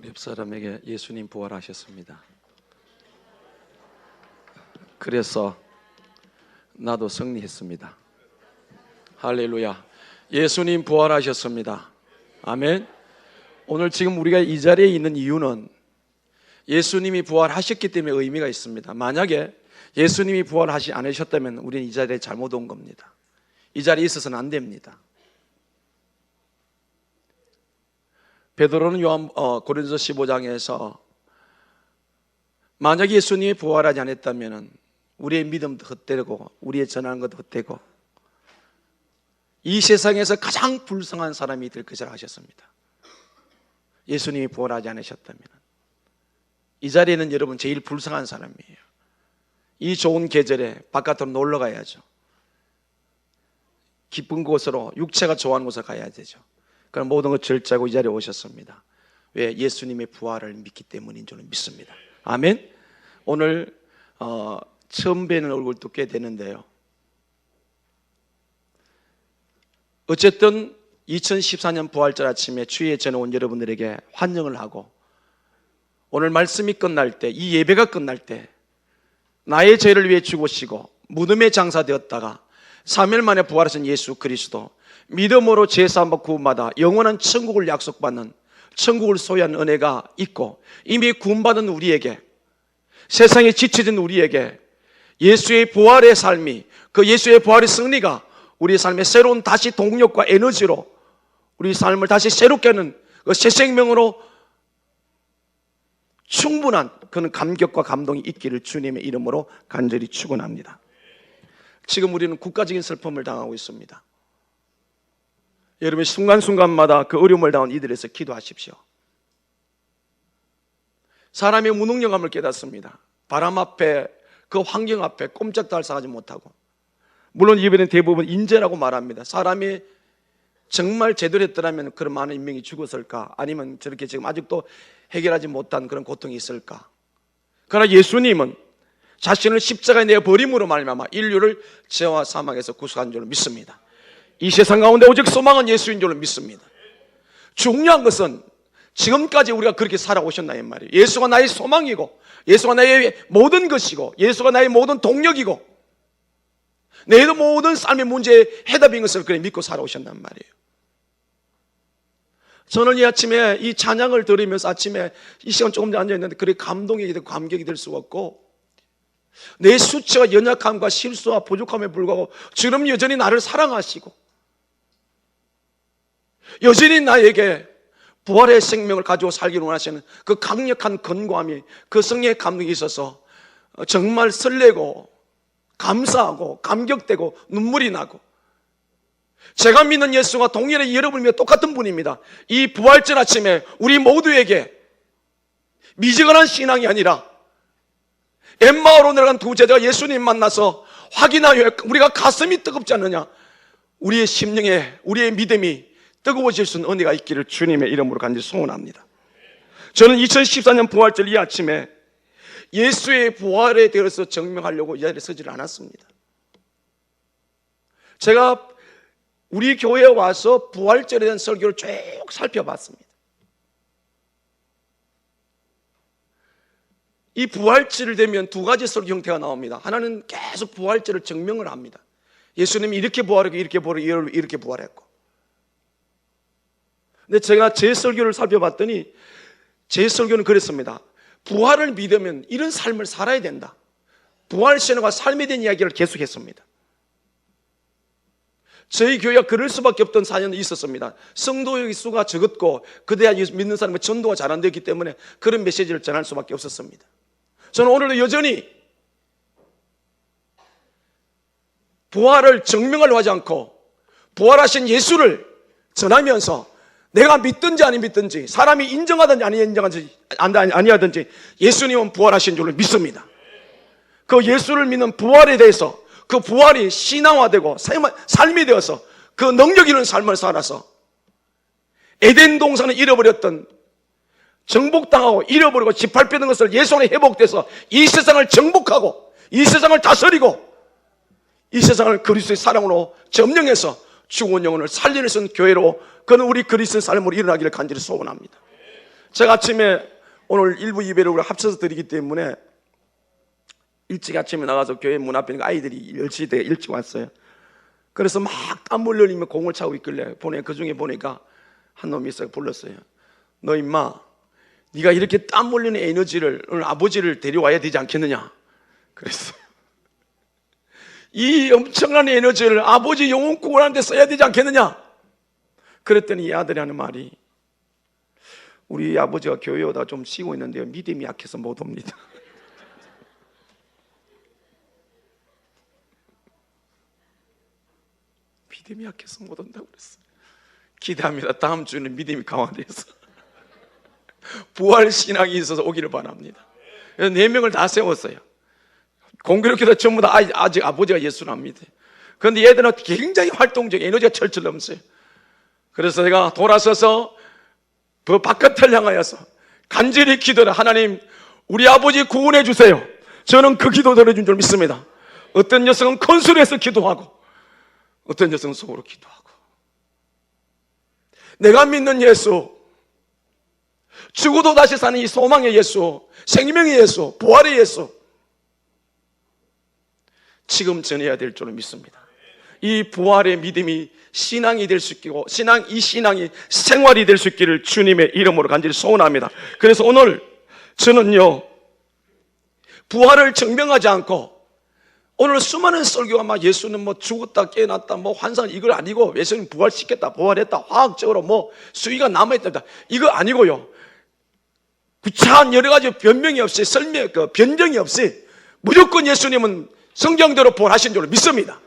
우리 옆 사람에게 예수님 부활하셨습니다. 그래서 나도 승리했습니다. 할렐루야. 예수님 부활하셨습니다. 아멘. 오늘 지금 우리가 이 자리에 있는 이유는 예수님이 부활하셨기 때문에 의미가 있습니다. 만약에 예수님이 부활하지 않으셨다면 우리는 이 자리에 잘못 온 겁니다. 이 자리에 있어서는 안 됩니다. 베드로는 고린도서 15장에서 만약 예수님이 부활하지 않았다면 우리의 믿음도 헛되고 우리의 전하는 것도 헛되고 이 세상에서 가장 불쌍한 사람이 될 것이라 하셨습니다. 예수님이 부활하지 않으셨다면 이 자리에는 여러분 제일 불쌍한 사람이에요. 이 좋은 계절에 바깥으로 놀러 가야죠. 기쁜 곳으로, 육체가 좋아하는 곳에 가야 되죠. 그럼 모든 걸 절제하고 이 자리에 오셨습니다. 왜? 예수님의 부활을 믿기 때문인 줄은 믿습니다. 아멘. 오늘 처음 뵈는 얼굴도 꽤 되는데요. 어쨌든 2014년 부활절 아침에 주의에 전해온 여러분들에게 환영을 하고 오늘 말씀이 끝날 때, 이 예배가 끝날 때 나의 죄를 위해 죽으시고 무덤에 장사되었다가 3일 만에 부활하신 예수 그리스도, 믿음으로 제사함과 구원받아 영원한 천국을 약속받는, 천국을 소유한 은혜가 있고 이미 구원받은 우리에게, 세상에 지쳐진 우리에게 예수의 부활의 삶이, 그 예수의 부활의 승리가 우리의 삶에 새로운 다시 동력과 에너지로 우리 삶을 다시 새롭게 하는 그 새 생명으로 충분한 그런 감격과 감동이 있기를 주님의 이름으로 간절히 축원합니다. 지금 우리는 국가적인 슬픔을 당하고 있습니다. 여러분 순간순간마다 그 어려움을 당한 이들에서 기도하십시오. 사람의 무능력함을 깨닫습니다. 바람 앞에, 그 환경 앞에 꼼짝도 할 상하지 못하고, 물론 이번엔 대부분 인재라고 말합니다. 사람이 정말 제대로 했더라면 그런 많은 인명이 죽었을까? 아니면 저렇게 지금 아직도 해결하지 못한 그런 고통이 있을까? 그러나 예수님은 자신을 십자가에 내어 버림으로 말미암아 인류를 죄와 사망에서 구속한 줄로 믿습니다. 이 세상 가운데 오직 소망은 예수인 줄로 믿습니다. 중요한 것은 지금까지 우리가 그렇게 살아오셨나 이 말이에요. 예수가 나의 소망이고 예수가 나의 모든 것이고 예수가 나의 모든 동력이고 내 모든 삶의 문제의 해답인 것을 그래 믿고 살아오셨단 말이에요. 저는 이 아침에 이 찬양을 들으면서 아침에 이 시간 조금 전에 앉아있는데 그렇게 감동이 되고 감격이 될 수가 없고, 내 수치와 연약함과 실수와 부족함에 불구하고 주님 여전히 나를 사랑하시고 여전히 나에게 부활의 생명을 가지고 살기를 원하시는 그 강력한 건고함이, 그 성령의 감동이 있어서 정말 설레고 감사하고 감격되고 눈물이 나고, 제가 믿는 예수가 동일하게 여러분을 위해 똑같은 분입니다. 이 부활절 아침에 우리 모두에게 미지근한 신앙이 아니라 엠마오로 내려간 두 제자가 예수님 만나서 확인하여 우리가 가슴이 뜨겁지 않느냐, 우리의 심령에 우리의 믿음이 뜨거워질 수 있는 은혜가 있기를 주님의 이름으로 간절히 소원합니다. 저는 2014년 부활절 이 아침에 예수의 부활에 대해서 증명하려고 이 자리에 서질 않았습니다. 제가 우리 교회에 와서 부활절에 대한 설교를 쭉 살펴봤습니다. 이 부활절이 되면 두 가지 설교 형태가 나옵니다. 하나는 계속 부활절을 증명을 합니다. 예수님이 이렇게 부활했고 이렇게 부활했고. 근데 제가 제 설교를 살펴봤더니 제 설교는 그랬습니다. 부활을 믿으면 이런 삶을 살아야 된다. 부활 신앙과 삶에 대한 이야기를 계속했습니다. 저희 교회가 그럴 수밖에 없던 사연이 있었습니다. 성도의 수가 적었고 그대야 믿는 사람의 전도가 잘 안 되기 때문에 그런 메시지를 전할 수밖에 없었습니다. 저는 오늘도 여전히 부활을 증명하려고 하지 않고 부활하신 예수를 전하면서 내가 믿든지 아니 믿든지, 사람이 인정하든지 아니하든지 예수님은 부활하신 줄로 믿습니다. 그 예수를 믿는 부활에 대해서, 그 부활이 신앙화되고 삶이 되어서 그 능력 있는 삶을 살아서 에덴 동산을 잃어버렸던, 정복당하고 잃어버리고 짓밟히는 것을 예수 안에 회복돼서 이 세상을 정복하고 이 세상을 다스리고 이 세상을 그리스도의 사랑으로 점령해서 죽은 영혼을 살리는 교회로, 그는 우리 그리스도의 삶으로 일어나기를 간절히 소원합니다. 제가 아침에 오늘 일부 예배를 우리 합쳐서 드리기 때문에 일찍 아침에 나가서 교회 문 앞에 있는 아이들이 10시 때 일찍 왔어요. 그래서 막 땀 흘리며 공을 차고 있길래 그 중에 보니까 한 놈이 있어요. 불렀어요. 너 임마, 네가 이렇게 땀 흘리는 에너지를 오늘 아버지를 데려와야 되지 않겠느냐 그랬어요. 이 엄청난 에너지를 아버지 영혼 구원하는 데 써야 되지 않겠느냐. 그랬더니 이 아들이 하는 말이, 우리 아버지가 교회 오다 좀 쉬고 있는데요, 믿음이 약해서 못 옵니다. 믿음이 약해서 못 온다고 그랬어요. 기대합니다. 다음 주는 믿음이 강화돼서 부활 신앙이 있어서 오기를 바랍니다. 4명을 다 세웠어요. 공교롭게도 전부 다 아직 아버지가 예수를 안 믿어요. 그런데 얘들은 굉장히 활동적, 에너지가 철철 넘쳐요. 그래서 제가 돌아서서 그 바깥을 향하여서 간절히 기도를, 하나님 우리 아버지 구원해 주세요. 저는 그 기도 들어준 줄 믿습니다. 어떤 녀석은 컨술에서 기도하고 어떤 녀석은 속으로 기도하고. 내가 믿는 예수, 죽어도 다시 사는 이 소망의 예수, 생명의 예수, 부활의 예수, 지금 전해야 될 줄을 믿습니다. 이 부활의 믿음이 신앙이 될 수 있고, 이 신앙이 생활이 될 수 있기를 주님의 이름으로 간절히 소원합니다. 그래서 오늘 저는요, 부활을 증명하지 않고, 오늘 수많은 설교가 막 예수는 뭐 죽었다 깨어났다 뭐 환상, 이걸 아니고 예수님 부활시켰다, 부활했다, 화학적으로 뭐 수위가 남아있다, 이거 아니고요, 구차한 여러 가지 변명이 없이 변정이 없이 무조건 예수님은 성경대로 부활하신 줄로 믿습니다.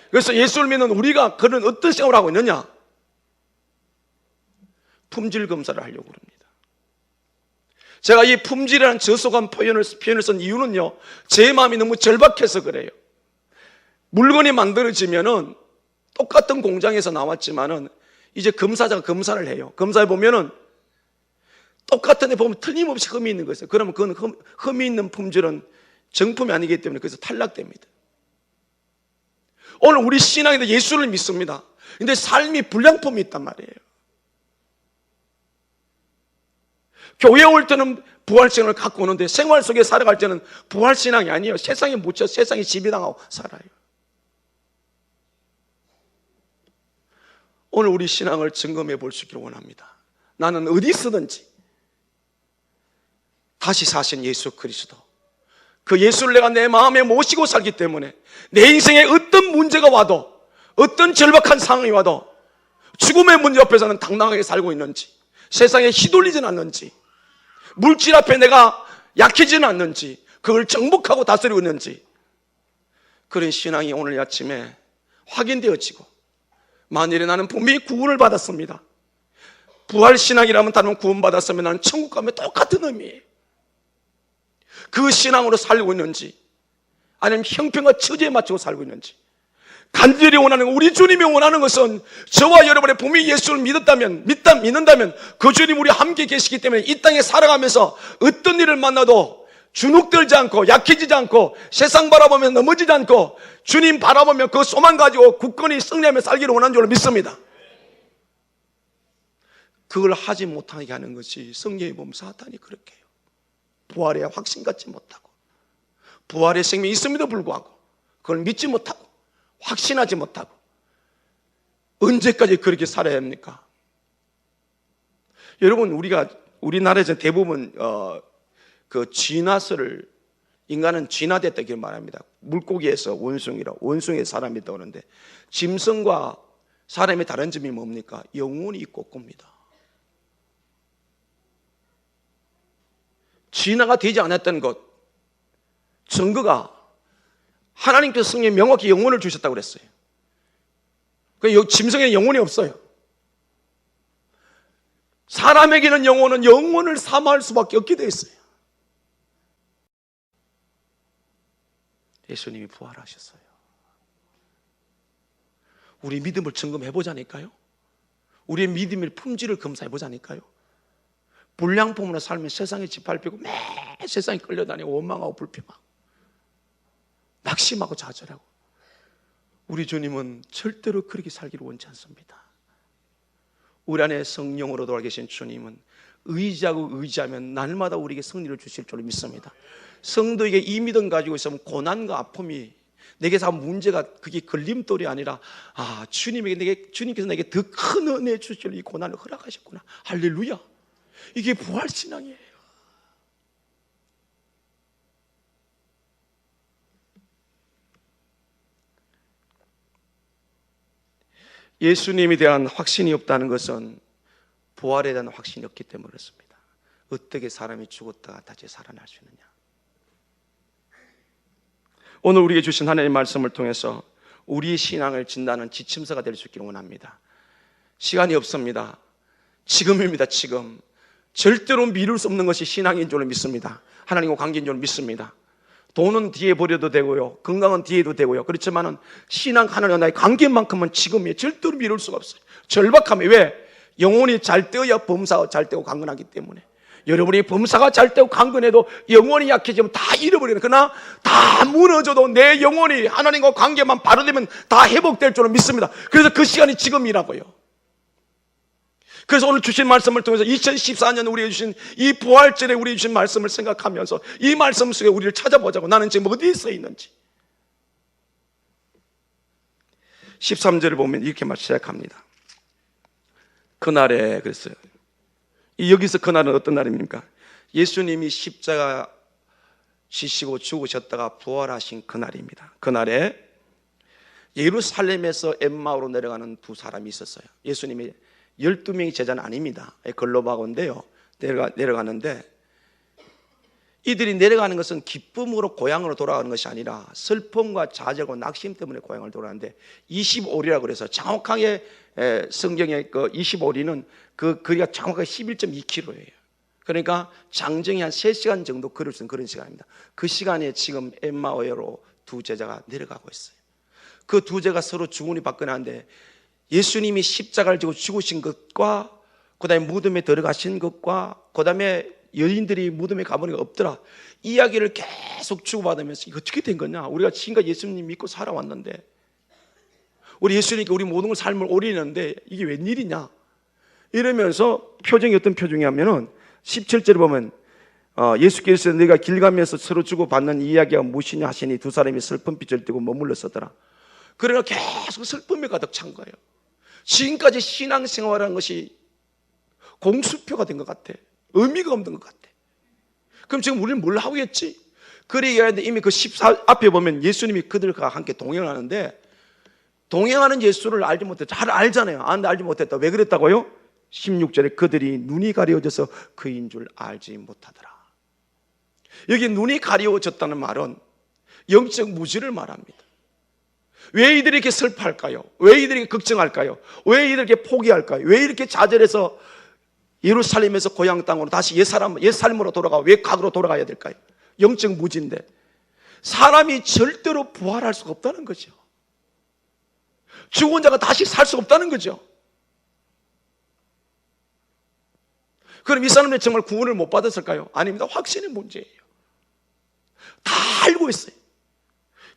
그래서 예수를 믿는 우리가 그런 어떤 생활을 하고 있느냐? 품질 검사를 하려고 합니다. 제가 이 품질이라는 저속한 표현을 쓴 이유는요, 제 마음이 너무 절박해서 그래요. 물건이 만들어지면은 똑같은 공장에서 나왔지만은 이제 검사자가 검사를 해요. 검사해 보면은 똑같은 데 보면 틀림없이 흠이 있는 거예요. 그러면 그건 흠이 있는 품질은 정품이 아니기 때문에 그래서 탈락됩니다. 오늘 우리 신앙에도 예수를 믿습니다. 근데 삶이 불량품이 있단 말이에요. 교회 올 때는 부활신앙을 갖고 오는데 생활 속에 살아갈 때는 부활신앙이 아니에요. 세상에 묻혀 세상에 지배당하고 살아요. 오늘 우리 신앙을 점검해 볼 수 있기를 원합니다. 나는 어디 쓰든지 다시 사신 예수 그리스도, 그 예수를 내가 내 마음에 모시고 살기 때문에 내 인생에 어떤 문제가 와도, 어떤 절박한 상황이 와도 죽음의 문제 앞에서는 당당하게 살고 있는지, 세상에 휘둘리진 않는지, 물질 앞에 내가 약해지는 않는지, 그걸 정복하고 다스리고 있는지, 그런 신앙이 오늘 아침에 확인되어지고, 만일에 나는 분명히 구원을 받았습니다, 부활신앙이라면 다른 구원받았으면 나는 천국 가면 똑같은 의미예요. 그 신앙으로 살고 있는지, 아니면 형편과 처지에 맞추고 살고 있는지, 간절히 원하는, 우리 주님이 원하는 것은 저와 여러분의 분명히 예수를 믿는다면 그 주님 우리 함께 계시기 때문에 이 땅에 살아가면서 어떤 일을 만나도 주눅들지 않고 약해지지 않고 세상 바라보며 넘어지지 않고 주님 바라보며 그 소망 가지고 굳건히 승리하며 살기를 원하는 줄로 믿습니다. 그걸 하지 못하게 하는 것이 성경에 보면 사탄이 그렇게 해요. 부활의 확신 갖지 못하고, 부활의 생명이 있음에도 불구하고 그걸 믿지 못하고 확신하지 못하고, 언제까지 그렇게 살아야 합니까? 여러분, 우리나라에서 대부분 그 쥐나스를, 인간은 쥐나됐다 이렇게 말합니다. 물고기에서 원숭이에 사람이 있다고 하는데, 짐승과 사람의 다른 점이 뭡니까? 영혼이 있고 꿉니다. 쥐나가 되지 않았던 것 증거가 하나님께서 성령에 명확히 영혼을 주셨다고 그랬어요. 그 짐승에는 영혼이 없어요. 사람에게는 영혼을 사모할 수밖에 없게 되어 있어요. 예수님이 부활하셨어요. 우리 믿음을 점검해 보자니까요. 우리의 믿음의 품질을 검사해 보자니까요. 불량품으로 살면 세상에 짓밟히고 매 세상에 끌려다니고 원망하고 불평하고 낙심하고 좌절하고, 우리 주님은 절대로 그렇게 살기를 원치 않습니다. 우리 안에 성령으로 돌아 계신 주님은 의지하고 의지하면 날마다 우리에게 승리를 주실 줄로 믿습니다. 성도에게 이 믿음 가지고 있으면 고난과 아픔이 내게서 문제가 그게 걸림돌이 아니라 주님께서 내게 더 큰 은혜 주실 이 고난을 허락하셨구나. 할렐루야. 이게 부활신앙이에요. 예수님에 대한 확신이 없다는 것은 부활에 대한 확신이 없기 때문에 그렇습니다. 어떻게 사람이 죽었다가 다시 살아날 수 있느냐. 오늘 우리에게 주신 하나님의 말씀을 통해서 우리의 신앙을 진단하는 지침서가 될 수 있기를 원합니다. 시간이 없습니다. 지금입니다. 지금 절대로 미룰 수 없는 것이 신앙인 줄로 믿습니다. 하나님과 관계인 줄로 믿습니다. 돈은 뒤에 버려도 되고요, 건강은 뒤에도 되고요. 그렇지만은 신앙 하나님과 나의 관계만큼은 지금이에요. 절대로 미룰 수가 없어요. 절박함이 왜? 영혼이 잘 되어야 범사가 잘 되고 강건하기 때문에. 여러분이 범사가 잘 되고 강건해도 영혼이 약해지면 다 잃어버리는, 그러나 다 무너져도 내 영혼이 하나님과 관계만 바로 되면 다 회복될 줄로 믿습니다. 그래서 그 시간이 지금이라고요. 그래서 오늘 주신 말씀을 통해서 2014년 우리에게 주신 이 부활절에 우리에게 주신 말씀을 생각하면서 이 말씀 속에 우리를 찾아보자고. 나는 지금 어디에 서 있는지. 13절을 보면 이렇게 시작합니다. 그날에 그랬어요. 여기서 그날은 어떤 날입니까? 예수님이 십자가 지시고 죽으셨다가 부활하신 그날입니다. 그날에 예루살렘에서 엠마오로 내려가는 두 사람이 있었어요. 예수님이 12명의 제자는 아닙니다. 글로바고인데요. 내려가는데 이들이 내려가는 것은 기쁨으로 고향으로 돌아가는 것이 아니라 슬픔과 좌절과 낙심 때문에 고향을 돌아가는데 25리라고 그래서 정확하게 성경의 그 25리는 그 거리가 정확하게 11.2km예요. 그러니까 장정이 한 3시간 정도 걸을 수 있는 그런 시간입니다. 그 시간에 지금 엠마오로 두 제자가 내려가고 있어요. 그 두 제자가 서로 주문이 받거나는데 예수님이 십자가를 지고 죽으신 것과 그 다음에 무덤에 들어가신 것과 그 다음에 여인들이 무덤에 가보니까 없더라, 이야기를 계속 주고받으면서 이거 어떻게 된 거냐, 우리가 지금까지 예수님 믿고 살아왔는데 우리 예수님께 우리 모든 삶을 올리는데 이게 웬일이냐 이러면서 표정이 어떤 표정이냐면은 17절에 보면 예수께서 내가 길 가면서 서로 주고받는 이야기가 무엇이냐 하시니 두 사람이 슬픈 빛을 띠고 머물러 서더라. 그러나 계속 슬픔에 가득 찬 거예요. 지금까지 신앙생활한 것이 공수표가 된 것 같아. 의미가 없는 것 같아. 그럼 지금 우리는 뭘 하고 있지? 그래 얘기하는데 이미 그 14 앞에 보면 예수님이 그들과 함께 동행하는데 동행하는 예수를 알지 못했다. 잘 알잖아요. 알지 못했다. 왜 그랬다고요? 16절에 그들이 눈이 가려워져서 그인 줄 알지 못하더라. 여기 눈이 가려워졌다는 말은 영적 무지를 말합니다. 왜 이들이 이렇게 슬퍼할까요? 왜 이들이 이렇게 걱정할까요? 왜 이들이 이렇게 포기할까요? 왜 이렇게 좌절해서 예루살렘에서 고향 땅으로 다시 옛삶으로 돌아가, 외곽으로 돌아가야 될까요? 영적 무지인데 사람이 절대로 부활할 수가 없다는 거죠. 죽은 자가 다시 살 수가 없다는 거죠. 그럼 이 사람들이 정말 구원을 못 받았을까요? 아닙니다. 확신의 문제예요. 다 알고 있어요.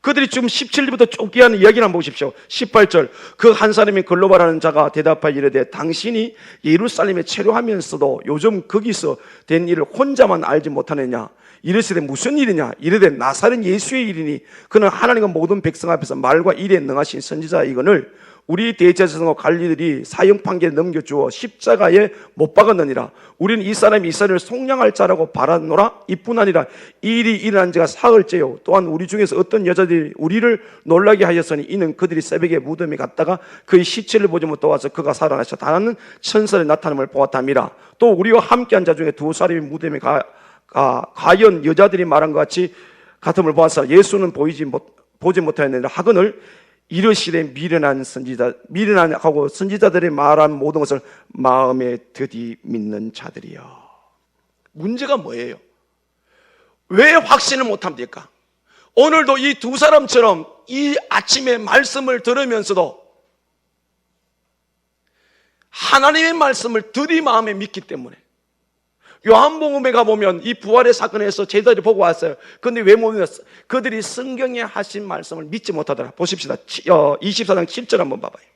그들이 지금 17절부터 쭉 하는 이야기를 한번 보십시오. 18절 그 한 사람이 글로바라는 자가 대답하여 이르되 당신이 예루살렘에 체류하면서도 요즘 거기서 된 일을 혼자만 알지 못하느냐. 이르시되 무슨 일이냐. 이르되 나사렛 예수의 일이니 그는 하나님과 모든 백성 앞에서 말과 일에 능하신 선지자이거늘 우리 대제사장과 관리들이 사형 판결에 넘겨주어 십자가에 못 박았느니라. 우리는 이 사람이 이스라엘을 속량할 자라고 바라노라. 이뿐 아니라 이 일이 일어난 지가 사흘째요. 또한 우리 중에서 어떤 여자들이 우리를 놀라게 하였으니 이는 그들이 새벽에 무덤에 갔다가 그의 시체를 보지 못하고 와서 그가 살아나셔 다른 천사의 나타남을 보았답니다. 또 우리와 함께한 자 중에 두 사람이 무덤에 과연 여자들이 말한 것 같음을 보아서 예수는 보지 못하였느니라 하거늘 이르시되 미련하고 선지자들이 말한 모든 것을 마음에 드디 믿는 자들이여. 문제가 뭐예요? 왜 확신을 못합니까? 오늘도 이 두 사람처럼 이 아침에 말씀을 들으면서도 하나님의 말씀을 드디 마음에 믿기 때문에 요한복음에 가보면 이 부활의 사건에서 제자들이 보고 왔어요. 그런데 왜 못 믿었어? 그들이 성경에 하신 말씀을 믿지 못하더라. 보십시다. 24장 7절 한번 봐봐요.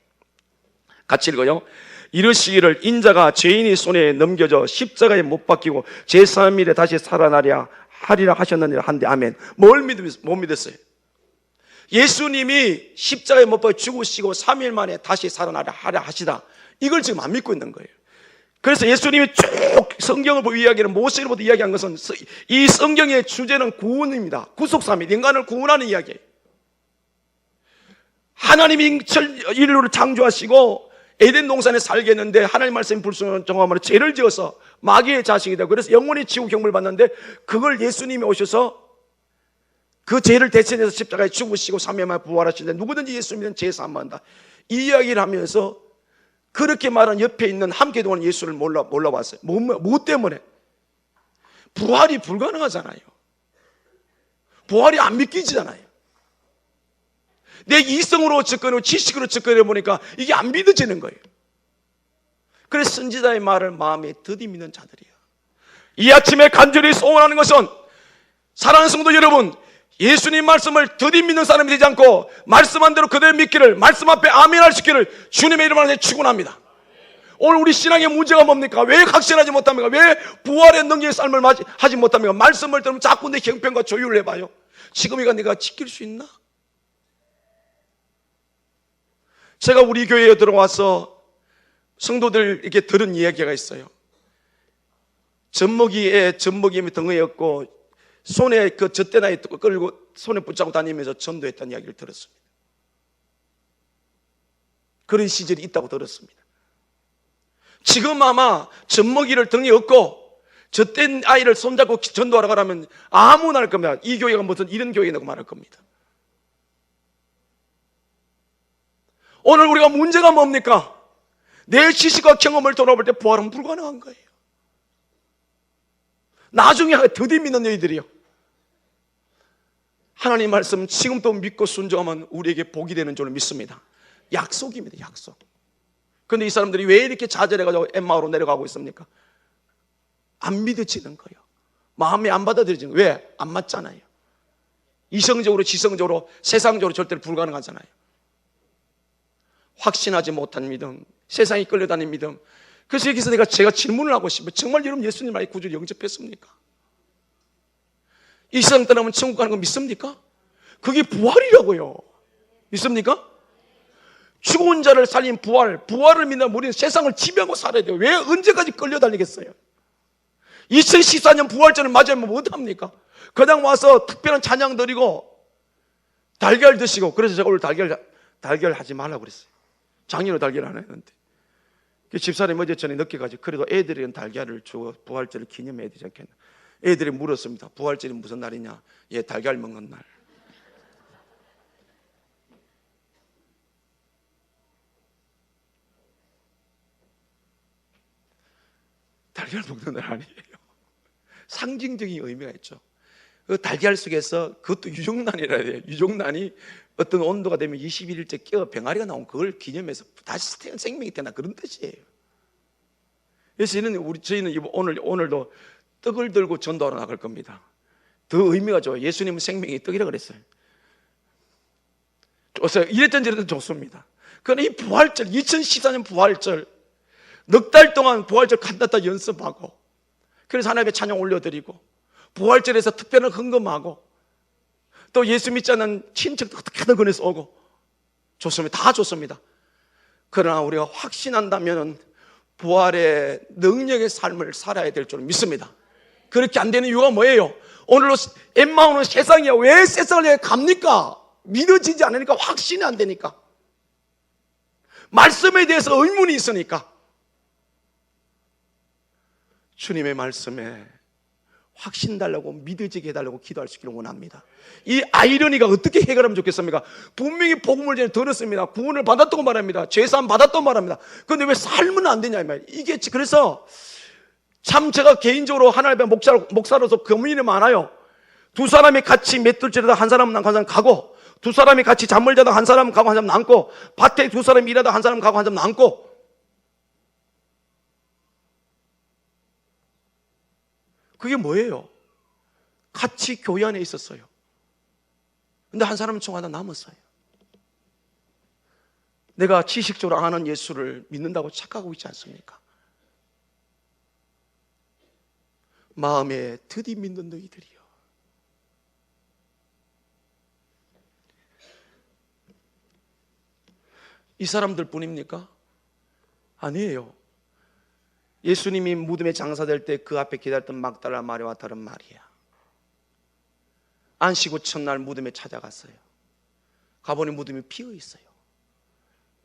같이 읽어요. 이르시기를 인자가 죄인의 손에 넘겨져 십자가에 못 박히고 제3일에 다시 살아나리라 하리라 하셨느니라 한데 아멘. 못 믿었어요? 예수님이 십자가에 못 박혀 죽으시고 3일 만에 다시 살아나리라 하리라 하시다, 이걸 지금 안 믿고 있는 거예요. 그래서 예수님이 쭉 성경을 보고 이야기하는, 모세로부터 이야기한 것은 이 성경의 주제는 구원입니다. 구속사입니다. 인간을 구원하는 이야기예요. 하나님이 인류를 창조하시고 에덴 동산에 살게 했는데 하나님 말씀이 불순종함으로 죄를 지어서 마귀의 자식이 되고, 그래서 영원히 지옥 경고를 받는데, 그걸 예수님이 오셔서 그 죄를 대신해서 십자가에 죽으시고 3일 만에 부활하시는데, 누구든지 예수 믿는 죄 사함받는다, 이 이야기를 하면서 그렇게 말한 옆에 있는 함께 동안 예수를 몰라봤어요. 뭐 때문에? 부활이 불가능하잖아요. 부활이 안 믿기지잖아요. 내 이성으로 접근하고 지식으로 접근해 보니까 이게 안 믿어지는 거예요. 그래서 선지자의 말을 마음에 더디 믿는 자들이야. 이 아침에 간절히 소원하는 것은, 사랑하는 성도 여러분, 예수님 말씀을 더디 믿는 사람이 되지 않고 말씀한 대로 그대로 믿기를, 말씀 앞에 아멘 할 수 있기를 주님의 이름으로 축원합니다. 오늘 우리 신앙의 문제가 뭡니까? 왜 확신하지 못합니까? 왜 부활의 능력의 삶을 하지 못합니까? 말씀을 들으면 자꾸 내 형편과 조율을 해봐요. 지금 이거 내가 지킬 수 있나? 제가 우리 교회에 들어와서 성도들에게 들은 이야기가 있어요. 젖먹이에 덩어리 었고 손에 그 젖대나이 끌고 손에 붙잡고 다니면서 전도했다는 이야기를 들었습니다. 그런 시절이 있다고 들었습니다. 지금 아마 젖먹이를 등에 업고 젖된 아이를 손잡고 전도하러 가라면 아무나 할 겁니다. 이 교회가 무슨 이런 교회냐고 말할 겁니다. 오늘 우리가 문제가 뭡니까? 내 지식과 경험을 돌아볼 때 부활은 불가능한 거예요. 나중에 더디 믿는 너희들이요, 하나님 말씀 지금도 믿고 순종하면 우리에게 복이 되는 줄 믿습니다. 약속입니다. 약속. 그런데 이 사람들이 왜 이렇게 좌절해가지고 엠마오로 내려가고 있습니까? 안 믿어지는 거예요. 마음이 안 받아들여지는 거예요. 왜? 안 맞잖아요. 이성적으로 지성적으로 세상적으로 절대로 불가능하잖아요. 확신하지 못한 믿음, 세상에 끌려다니는 믿음. 그래서 여기서 제가 질문을 하고 싶어요. 정말 여러분 예수님 아예 구주를 영접했습니까? 이 세상 떠나면 천국 가는 거 믿습니까? 그게 부활이라고요. 믿습니까? 죽은 자를 살린 부활을 믿는 우리는 세상을 지배하고 살아야 돼요. 왜 언제까지 끌려다니겠어요? 2014년 부활절을 맞이하면 뭐 어떡합니까? 그냥 와서 특별한 찬양 드리고 달걀 드시고, 그래서 제가 오늘 달걀 하지 말라고 그랬어요. 작년에 달걀 안 했는데 집사람이 어제 전에 늦게 가지고, 그래도 애들은 달걀을 주고 부활절을 기념해야 되지 않겠나. 애들이 물었습니다. 부활절이 무슨 날이냐? 예, 달걀 먹는 날. 달걀 먹는 날 아니에요. 상징적인 의미가 있죠. 그 달걀 속에서 그것도 유종난이라 해요. 유종난이 어떤 온도가 되면 21일째 깨어 병아리가 나온 그걸 기념해서 다시 생명이 태어나, 그런 뜻이에요. 그래서 저희는 오늘도 떡을 들고 전도하러 나갈 겁니다. 더 의미가 좋아요. 예수님은 생명이 떡이라 그랬어요. 이랬던 저랬던 좋습니다. 그러나 이 부활절, 2014년 부활절, 넉 달 동안 부활절 간단히 연습하고, 그래서 하나님께 찬양 올려드리고, 부활절에서 특별한 헌금하고, 또 예수 믿지 않는 친척도 어떻게든 권해서 오고, 좋습니다. 다 좋습니다. 그러나 우리가 확신한다면 부활의 능력의 삶을 살아야 될 줄 믿습니다. 그렇게 안 되는 이유가 뭐예요? 오늘로 엠마오는 세상이야. 왜 세상을 갑니까? 믿어지지 않으니까, 확신이 안 되니까, 말씀에 대해서 의문이 있으니까. 주님의 말씀에 확신 달라고, 믿어지게 해달라고 기도할 수 있기를 원합니다. 이 아이러니가 어떻게 해결하면 좋겠습니까? 분명히 복음을 전에 들었습니다. 구원을 받았다고 말합니다. 죄사함 받았다고 말합니다. 그런데 왜 삶은 안 되냐 이 말이에요. 이게 그래서 참 제가 개인적으로 하나님의 목사로서 고민이 많아요. 두 사람이 같이 맷돌질하다 한 사람은 한 사람 가고, 두 사람이 같이 잠을 자다 한 사람은 가고 한 사람은 남고, 밭에 두 사람이 일하다 한 사람은 가고 한 사람은 남고. 그게 뭐예요? 같이 교회 안에 있었어요. 근데 한 사람은 총 하나 남았어요. 내가 지식적으로 아는 예수를 믿는다고 착각하고 있지 않습니까? 마음에 드디 믿는 너희들이여. 이 사람들 뿐입니까? 아니에요. 예수님이 무덤에 장사될 때 그 앞에 기다렸던 막달라 마리아와 다른 마리아, 안식 후 첫날 무덤에 찾아갔어요. 가보니 무덤이 비어 있어요.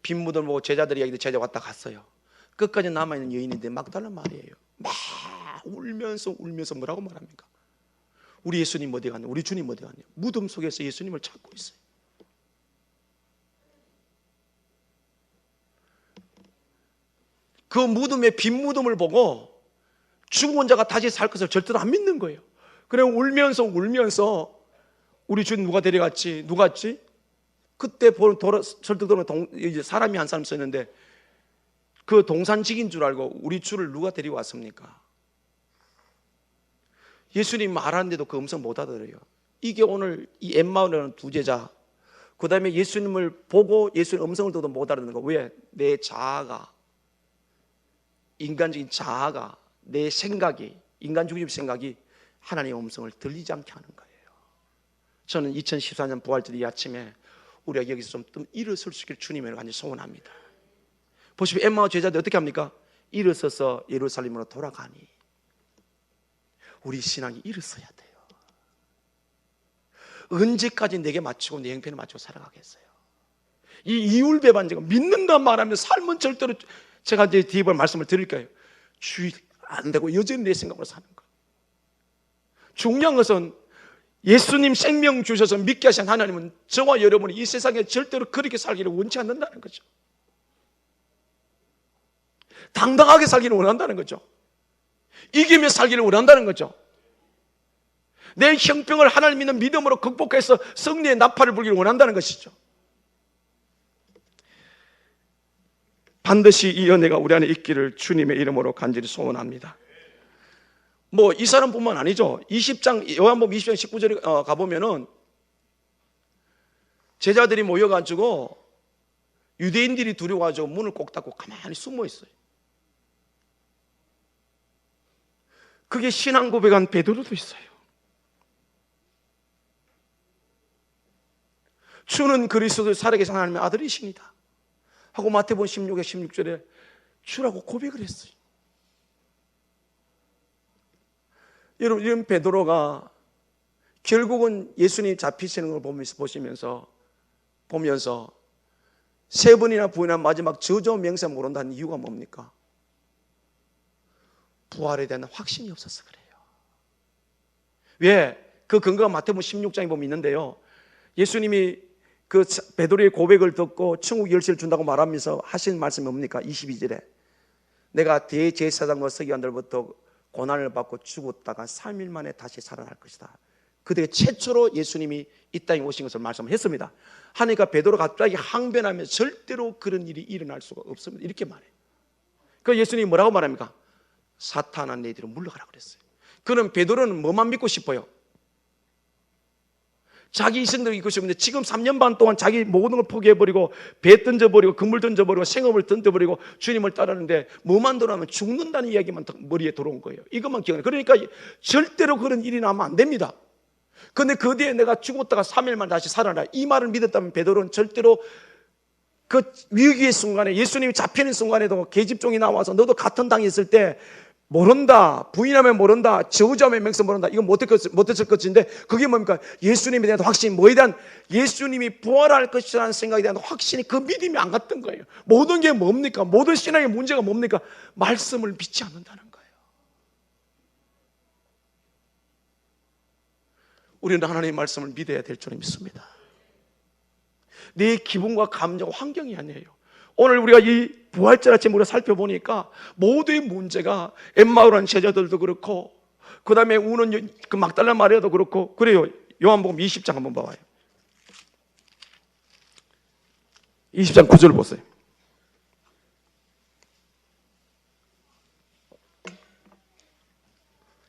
빈 무덤을 보고 제자들이 이야기도 제자 왔다 갔어요. 끝까지 남아있는 여인인데 막달라 마리아예요. 막 울면서 뭐라고 말합니까? 우리 예수님 어디 갔냐? 우리 주님 어디 갔냐? 무덤 속에서 예수님을 찾고 있어요. 그 무덤에 빈 무덤을 보고 죽은 자가 다시 살 것을 절대로 안 믿는 거예요. 그래 울면서 우리 주님 누가 데려갔지? 누가 갔지? 그때 설득 들어오면 사람이 한 사람 썼는데 그 동산직인 줄 알고 우리 주를 누가 데리고 왔습니까? 예수님 말하는데도 그 음성 못 알아들어요. 이게 오늘 이 엠마오라는 두 제자, 그 다음에 예수님을 보고 예수님 음성을 듣도 못 알아듣는 거. 왜? 내 자아가, 인간적인 자아가, 내 생각이, 인간주의적 생각이 하나님의 음성을 들리지 않게 하는 거예요. 저는 2014년 부활절 이 아침에 우리가 여기서 좀 일어설 수 있길 주님을 간절히 소원합니다. 보시면 엠마오 제자들 어떻게 합니까? 일어서서 예루살렘으로 돌아가니. 우리 신앙이 일어서야 돼요. 언제까지 내게 맞추고 내 형편에 맞추고 살아가겠어요? 이 이율배반제가 믿는다 말하면 삶은 절대로, 제가 이제 뒤에 볼 말씀을 드릴 거예요. 주의 안 되고 여전히 내 생각으로 사는 거예요. 중요한 것은 예수님 생명 주셔서 믿게 하신 하나님은 저와 여러분이 이 세상에 절대로 그렇게 살기를 원치 않는다는 거죠. 당당하게 살기를 원한다는 거죠. 이기며 살기를 원한다는 거죠. 내 형병을 하나님 믿는 믿음으로 극복해서 승리의 나팔을 불기를 원한다는 것이죠. 반드시 이 은혜가 우리 안에 있기를 주님의 이름으로 간절히 소원합니다. 뭐 이 사람뿐만 아니죠. 20장 요한복음 20장 19절에 가보면은 제자들이 모여가지고 유대인들이 두려워가지고 문을 꼭 닫고 가만히 숨어 있어요. 그게 신앙 고백한 베드로도 있어요. 주는 그리스도 살아계신 하나님의 아들이십니다 하고 마태복음 16의 16절에 주라고 고백을 했어요. 여러분, 이런 베드로가 결국은 예수님 잡히시는 걸 보시면서 세 번이나 부인한 마지막 저주 명세 모른다는 이유가 뭡니까? 부활에 대한 확신이 없어서 그래요. 왜? 그 근거가 마태복음 16장에 보면 있는데요. 예수님이 그 베드로의 고백을 듣고 천국 열쇠를 준다고 말하면서 하신 말씀이 뭡니까? 22절에 내가 대제사장과 서기관들부터 고난을 받고 죽었다가 3일 만에 다시 살아날 것이다. 그때 최초로 예수님이 이 땅에 오신 것을 말씀했습니다. 하니까 베드로가 갑자기 항변하며 절대로 그런 일이 일어날 수가 없습니다. 이렇게 말해요. 그 예수님이 뭐라고 말합니까? 사탄아 내 뒤로 물러가라 그랬어요. 그럼 베드로는 뭐만 믿고 싶어요? 자기 이성대로 믿고 싶은데 지금 3년 반 동안 자기 모든 걸 포기해버리고 배 던져버리고 건물 던져버리고 생업을 던져버리고 주님을 따르는데 뭐만 들어가면 죽는다는 이야기만 머리에 들어온 거예요. 이것만 기억해요. 그러니까 절대로 그런 일이 나면 안 됩니다. 그런데 그 뒤에 내가 죽었다가 3일 만에 다시 살아나, 이 말을 믿었다면 베드로는 절대로 그 위기의 순간에, 예수님이 잡히는 순간에도 계집종이 나와서 너도 같은 당에 있을 때 모른다, 부인하면 모른다, 저주하면 맹세 모른다, 이건 못했을 것인데 그게 뭡니까? 예수님에 대한 확신, 뭐에 대한, 예수님이 부활할 것이라는 생각에 대한 확신이, 그 믿음이 안 갔던 거예요. 모든 게 뭡니까? 모든 신앙의 문제가 뭡니까? 말씀을 믿지 않는다는 거예요. 우리는 하나님의 말씀을 믿어야 될 줄 믿습니다. 내 기분과 감정, 환경이 아니에요. 오늘 우리가 이 부활절 아침 우리가 살펴보니까 모두의 문제가 엠마오라는 제자들도 그렇고, 그 다음에 우는 그 막달라 마리아도 그렇고 그래요. 요한복음 20장 한번 봐봐요. 20장 9절 보세요.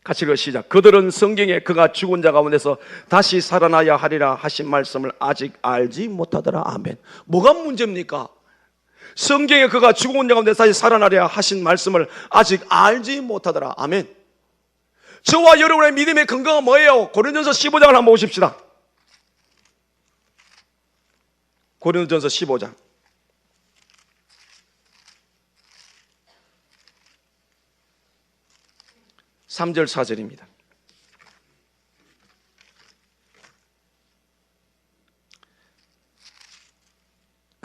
같이 읽어 시작. 그들은 성경에 그가 죽은 자 가운데서 다시 살아나야 하리라 하신 말씀을 아직 알지 못하더라. 아멘. 뭐가 문제입니까? 성경에 그가 죽은 자 가운데 다시 살아나려 하신 말씀을 아직 알지 못하더라. 아멘. 저와 여러분의 믿음의 근거가 뭐예요? 고린도전서 15장을 한번 보십시다. 고린도전서 15장 3절 4절입니다.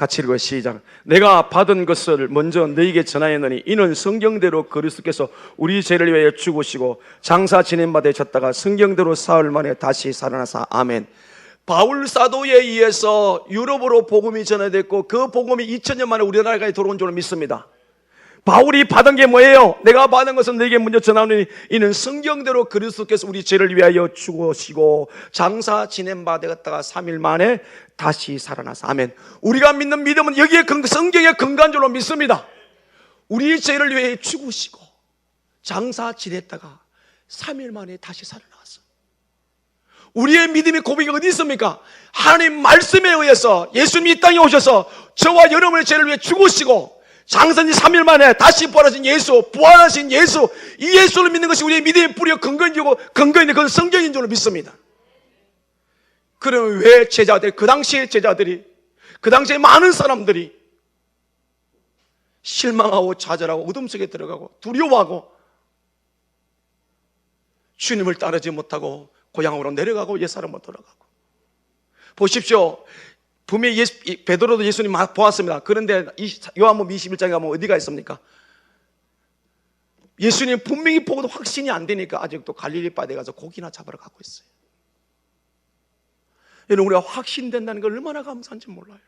같이 읽어요. 시작. 내가 받은 것을 먼저 너희에게 전하였느니 이는 성경대로 그리스도께서 우리 죄를 위하여 죽으시고 장사 지낸 바 되셨다가 성경대로 사흘 만에 다시 살아나사. 아멘. 바울 사도에 의해서 유럽으로 복음이 전해졌고 그 복음이 2000년 만에 우리나라까지 들어온 줄로 믿습니다. 바울이 받은 게 뭐예요? 내가 받은 것은 너에게 먼저 전하노니 이는 성경대로 그리스도께서 우리 죄를 위하여 죽으시고 장사 지낸 바 되었다가 3일 만에 다시 살아나서. 아멘. 우리가 믿는 믿음은 여기에 성경에 근거한 줄로 믿습니다. 우리 죄를 위해 죽으시고 장사 지냈다가 3일 만에 다시 살아나왔어. 우리의 믿음의 고백이 어디 있습니까? 하나님 말씀에 의해서 예수님이 이 땅에 오셔서 저와 여러분의 죄를 위해 죽으시고 장사지 3일 만에 다시 부활하신 예수, 부활하신 예수, 이 예수를 믿는 것이 우리의 믿음의 뿌리고 근거이고 근거인데 그건 성경인 줄로 믿습니다. 그러면 왜 제자들, 그 당시의 제자들이, 그 당시에 많은 사람들이 실망하고 좌절하고 어둠 속에 들어가고 두려워하고 주님을 따르지 못하고 고향으로 내려가고 옛사람으로 돌아가고. 보십시오. 분명히 베드로도 예수님 보았습니다. 그런데 요한복음 21장에 가면 어디가 있습니까? 예수님 분명히 보고도 확신이 안 되니까 아직도 갈릴리 바다에 가서 고기나 잡으러 가고 있어요. 여러분, 우리가 확신된다는 걸 얼마나 감사한지 몰라요.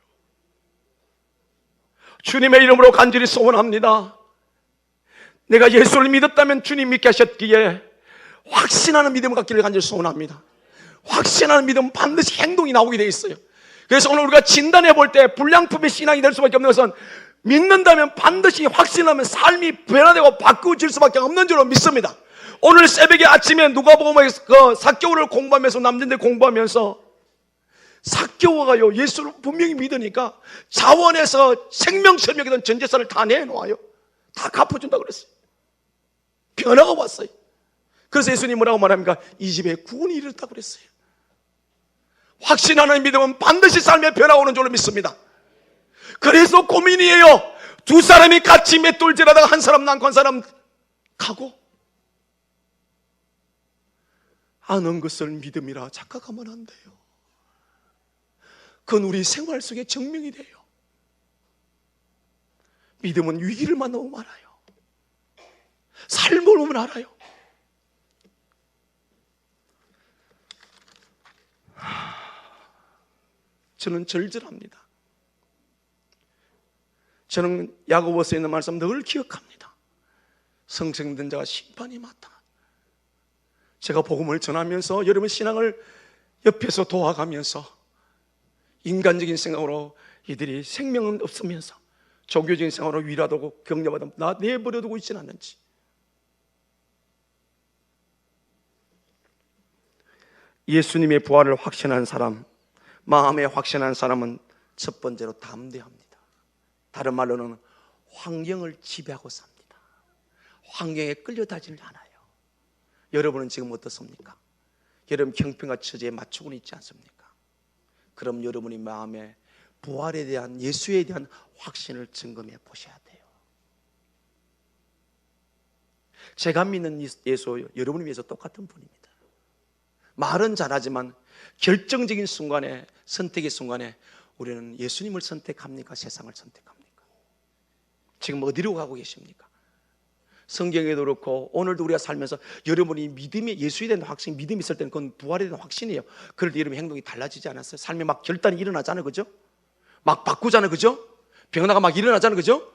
주님의 이름으로 간절히 소원합니다. 내가 예수를 믿었다면 주님 믿게 하셨기에 확신하는 믿음을 갖기를 간절히 소원합니다. 확신하는 믿음은 반드시 행동이 나오게 되어 있어요. 그래서 오늘 우리가 진단해 볼 때 불량품의 신앙이 될 수밖에 없는 것은 믿는다면 반드시 확신하면 삶이 변화되고 바꾸어질 수밖에 없는 줄로 믿습니다. 오늘 새벽에 아침에 누가복음에서 그 삭개오를 공부하면서 남자들 공부하면서 삭개오가요 예수를 분명히 믿으니까 자원에서 생명철명이던 전재산을 다 내놓아요. 다 갚아준다 그랬어요. 변화가 왔어요. 그래서 예수님 뭐라고 말합니까? 이 집에 구원이 이르렀다고 그랬어요. 확신하는 믿음은 반드시 삶의 변화가 오는 줄로 믿습니다. 그래서 고민이에요. 두 사람이 같이 맷돌질하다가 한 사람 남고 한 사람 가고 아는 것을 믿음이라 착각하면 안 돼요. 그건 우리 생활 속에 증명이 돼요. 믿음은 위기를 만나면 알아요. 삶을 보면 알아요. 저는 절절합니다. 저는 야고보서에 있는 말씀 늘 기억합니다. 성생된 자가 심판이 맞다. 제가 복음을 전하면서 여러분 신앙을 옆에서 도와가면서 인간적인 생각으로 이들이 생명은 없으면서 종교적인 생각으로 위로하고 격려받아 나 내버려두고 있지는 않는지. 예수님의 부활을 확신한 사람, 마음에 확신한 사람은 첫 번째로 담대합니다. 다른 말로는 환경을 지배하고 삽니다. 환경에 끌려다니지 않아요. 여러분은 지금 어떻습니까? 여러분 형편과 처지에 맞추고는 있지 않습니까? 그럼 여러분이 마음에 부활에 대한 예수에 대한 확신을 점검해 보셔야 돼요. 제가 믿는 예수 여러분을 위해서 똑같은 분입니다. 말은 잘하지만 결정적인 순간에 선택의 순간에 우리는 예수님을 선택합니까? 세상을 선택합니까? 지금 어디로 가고 계십니까? 성경에도 그렇고 오늘도 우리가 살면서 여러분이 믿음이 예수에 대한 확신, 믿음이 있을 때는 그건 부활에 대한 확신이에요. 그럴 때 여러분 행동이 달라지지 않았어요? 삶에 막 결단이 일어나잖아요, 그죠? 막 바꾸잖아요, 그죠? 변화가 막 일어나잖아요, 그죠?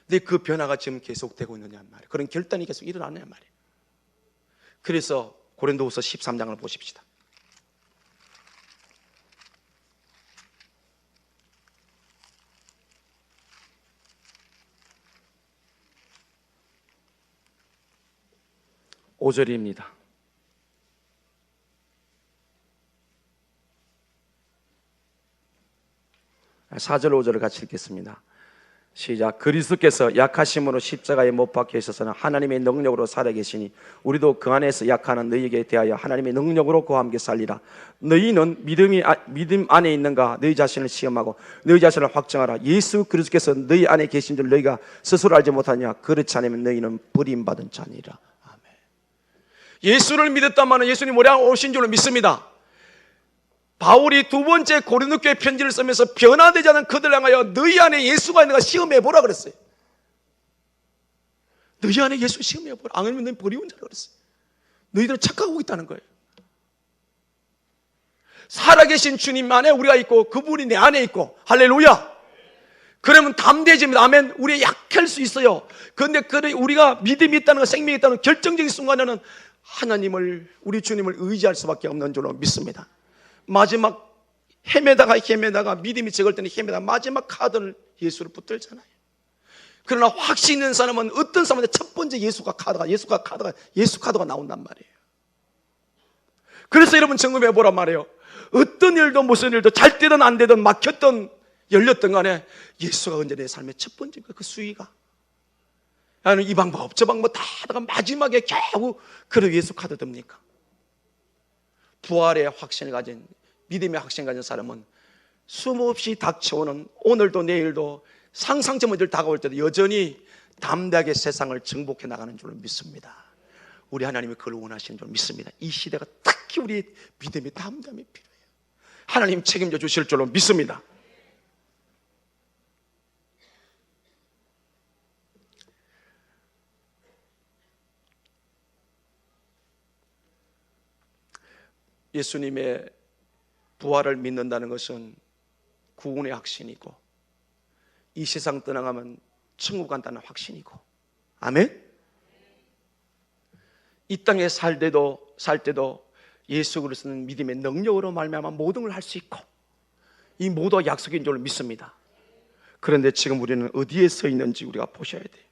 근데 그 변화가 지금 계속되고 있느냐 말이에요. 그런 결단이 계속 일어나느냐 말이에요. 그래서 고린도후서 13장을 보십시다. (5절입니다) 4절 5절을 같이 읽겠습니다. 시작. 그리스도께서 약하심으로 십자가에 못 박혀 있어서는 하나님의 능력으로 살아계시니 우리도 그 안에서 약하는 너희에게 대하여 하나님의 능력으로 그와 함께 살리라. 너희는 믿음 안에 있는가? 너희 자신을 시험하고 너희 자신을 확정하라. 예수 그리스도께서 너희 안에 계신 줄 너희가 스스로 알지 못하냐? 그렇지 않으면 너희는 버림받은 자니라. 아멘. 예수를 믿었다면 예수님 우리 안에 오신 줄로 믿습니다. 바울이 두 번째 고린도 교회 편지를 쓰면서 변화되지 않은 그들 향하여 너희 안에 예수가 있는가 시험해보라 그랬어요. 너희 안에 예수 시험해보라. 안 그러면 너희 버리운 자라 그랬어요. 너희들은 착각하고 있다는 거예요. 살아계신 주님 안에 우리가 있고 그분이 내 안에 있고 할렐루야. 그러면 담대해집니다. 아멘. 우리 약할 수 있어요. 그런데 우리가 믿음이 있다는 것, 생명이 있다는 결정적인 순간에는 하나님을, 우리 주님을 의지할 수밖에 없는 줄로 믿습니다. 마지막 헤매다가 믿음이 적을 때는 헤매다가 마지막 카드를 예수를 붙들잖아요. 그러나 확신 있는 사람은 어떤 사람한테 첫 번째 예수 카드가 나온단 말이에요. 그래서 여러분 점검해 보란 말이에요. 어떤 일도 무슨 일도 잘 되든 안 되든 막혔든 열렸든 간에 예수가 언제 내 삶의 첫 번째가 그 수위가 나는 이 방법 저 방법 다 하다가 마지막에 겨우 그래 예수 카드 듭니까? 부활의 확신을 가진 믿음의 확신을 가진 사람은 숨없이 닥쳐오는 오늘도 내일도 상상치 못할 일 다가올 때도 여전히 담대하게 세상을 정복해 나가는 줄로 믿습니다. 우리 하나님이 그걸 원하시는 줄로 믿습니다. 이 시대가 특히 우리 믿음의 담대함이 필요해요. 하나님 책임져 주실 줄로 믿습니다. 예수님의 부활을 믿는다는 것은 구원의 확신이고 이 세상 떠나가면 천국 간다는 확신이고 아멘? 이 땅에 살 때도 예수 그리스도는 믿음의 능력으로 말미암아 모든 걸 할 수 있고 이 모두가 약속인 줄 믿습니다. 그런데 지금 우리는 어디에 서 있는지 우리가 보셔야 돼요.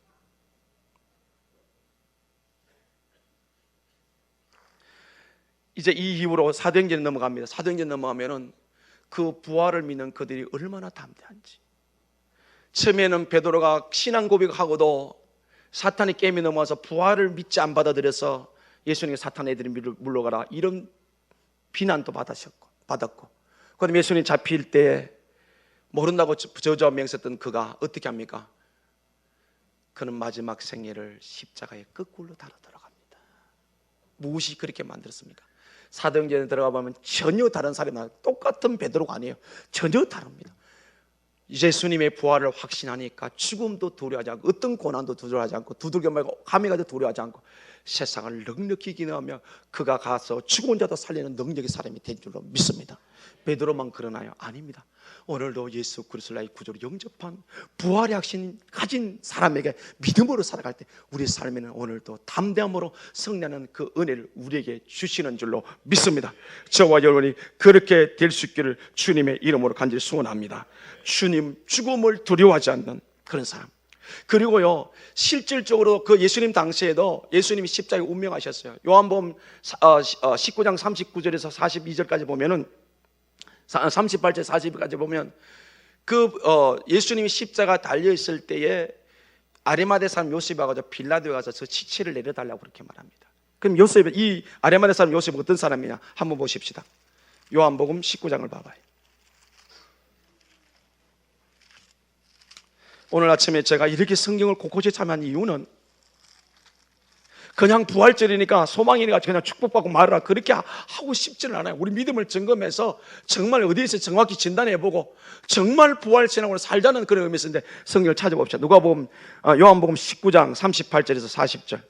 이제 이 이후로 사도행전에 넘어갑니다. 사도행전 넘어가면은 그 부활을 믿는 그들이 얼마나 담대한지. 처음에는 베드로가 신앙 고백하고도 사탄이 게임에 넘어와서 부활을 믿지 안 받아들여서 예수님께 사탄 애들이 물러가라 이런 비난도 받았고 그다음에 예수님 잡힐 때 모른다고 저주와 맹세했던 그가 어떻게 합니까? 그는 마지막 생애를 십자가에 거꾸로 달아 들어갑니다. 무엇이 그렇게 만들었습니까? 사도행전에 들어가 보면 전혀 다른 사람이 똑같은 베드로가 아니에요. 전혀 다릅니다. 예수님의 부활을 확신하니까 죽음도 두려워하지 않고 어떤 고난도 두려워하지 않고 두들겨 말고 감히 가도 두려워하지 않고 세상을 넉넉히 기능하며 그가 가서 죽은 자도 살리는 능력의 사람이 된 줄로 믿습니다. 베드로만 그러나요? 아닙니다. 오늘도 예수 그리스도를 나의 구주로 영접한 부활의 확신 가진 사람에게 믿음으로 살아갈 때 우리 삶에는 오늘도 담대함으로 승리하는 그 은혜를 우리에게 주시는 줄로 믿습니다. 저와 여러분이 그렇게 될 수 있기를 주님의 이름으로 간절히 소원합니다. 주님 죽음을 두려워하지 않는 그런 사람. 그리고요 실질적으로 그 예수님 당시에도 예수님이 십자가에 운명하셨어요. 요한복음 19장 39절에서 42절까지 보면은 38절 40절까지 보면 예수님이 십자가 달려있을 때에 아리마대 사람 요셉이 와가지고 빌라도에 가서 저 시체를 내려달라고 그렇게 말합니다. 그럼 이 아리마대 사람 요셉은 어떤 사람이냐 한번 보십시다. 요한복음 19장을 봐봐요. 오늘 아침에 제가 이렇게 성경을 곳곳이 참여한 이유는 그냥 부활절이니까 소망이니까 그냥 축복받고 말하라 그렇게 하고 싶지는 않아요. 우리 믿음을 점검해서 정말 어디에서 정확히 진단해보고 정말 부활신앙으로 살자는 그런 의미에서 성경을 찾아봅시다. 누가복음 요한복음 19장 38절에서 40절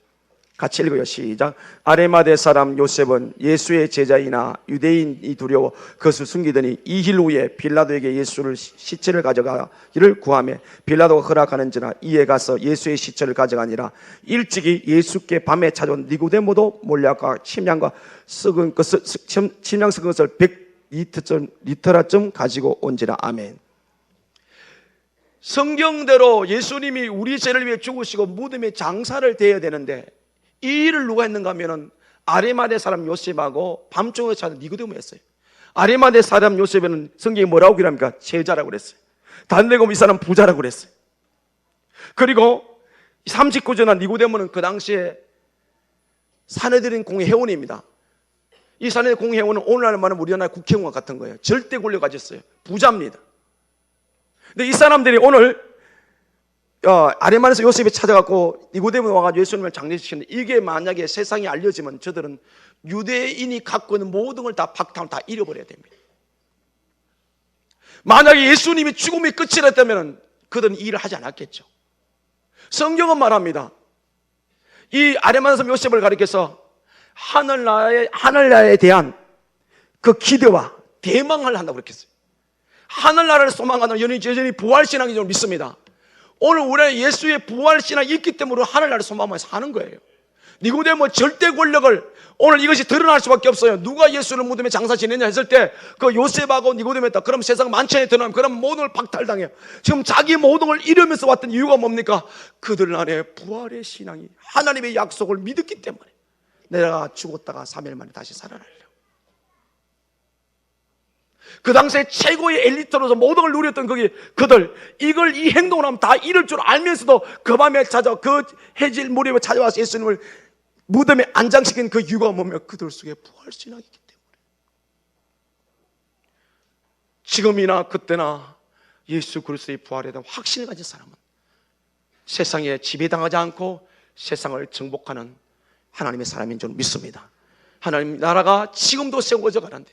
같이 읽어요. 시작. 아레마대 사람 요셉은 예수의 제자이나 유대인이 두려워 그것을 숨기더니 2일 후에 빌라도에게 예수를 시체를 가져가기를 구하며 빌라도가 허락하는지라 이에 가서 예수의 시체를 가져가니라. 일찍이 예수께 밤에 찾아온 니고데모도 몰려가 침향 썩은 것을 100리터라쯤 가지고 온지라. 아멘. 성경대로 예수님이 우리 죄를 위해 죽으시고 무덤에 장사를 대해야 되는데 이 일을 누가 했는가 하면은 아리마대 사람 요셉하고 밤중에 찾은 니고데모였어요. 아리마대 사람 요셉에는 성경이 뭐라고 기랍니까? 제자라고 그랬어요. 다 내고 이 사람 부자라고 그랬어요. 그리고 39전한 니고데모는 그 당시에 사내들인 공회원입니다. 이 사내 공회원은 오늘날 말하면 우리나라 국회의원 같은 거예요. 절대 권력 가졌어요. 부자입니다. 근데 이 사람들이 오늘 아레만에서 요셉이 찾아갖고 니고데모 와가지고 예수님을 장례시키는데, 이게 만약에 세상에 알려지면 저들은 유대인이 갖고 있는 모든 걸 다 박탈, 다 잃어버려야 됩니다. 만약에 예수님이 죽음이 끝이랬다면 그들은 이 일을 하지 않았겠죠. 성경은 말합니다. 이 아레만에서 요셉을 가리켜서 하늘나라에 대한 그 기대와 대망을 한다고 그랬어요. 하늘나라를 소망하는 여전히 부활신앙이 좀 믿습니다. 오늘 우리는 예수의 부활신앙이 있기 때문에 하늘나라를 소망하면서 사는 거예요. 니고데모 절대 권력을, 오늘 이것이 드러날 수밖에 없어요. 누가 예수를 무덤에 장사 지냈냐 했을 때 그 요셉하고 니고데모 했다. 그럼 세상 만천에 드러나면 그럼 모든 걸 박탈당해요. 지금 자기 모든 걸 잃으면서 왔던 이유가 뭡니까? 그들 안에 부활의 신앙이, 하나님의 약속을 믿었기 때문에 내가 죽었다가 3일 만에 다시 살아나려. 그 당시에 최고의 엘리트로서 모든 걸 누렸던 그들, 이 행동을 하면 다 잃을 줄 알면서도 그 밤에 그 해질 무렵에 찾아와서 예수님을 무덤에 안장시킨 그 이유가 뭐냐면 그들 속에 부활신앙이기 때문에. 지금이나 그때나 예수 그리스도의 부활에 대한 확신을 가진 사람은 세상에 지배당하지 않고 세상을 정복하는 하나님의 사람인 줄 믿습니다. 하나님 나라가 지금도 세워져 가는데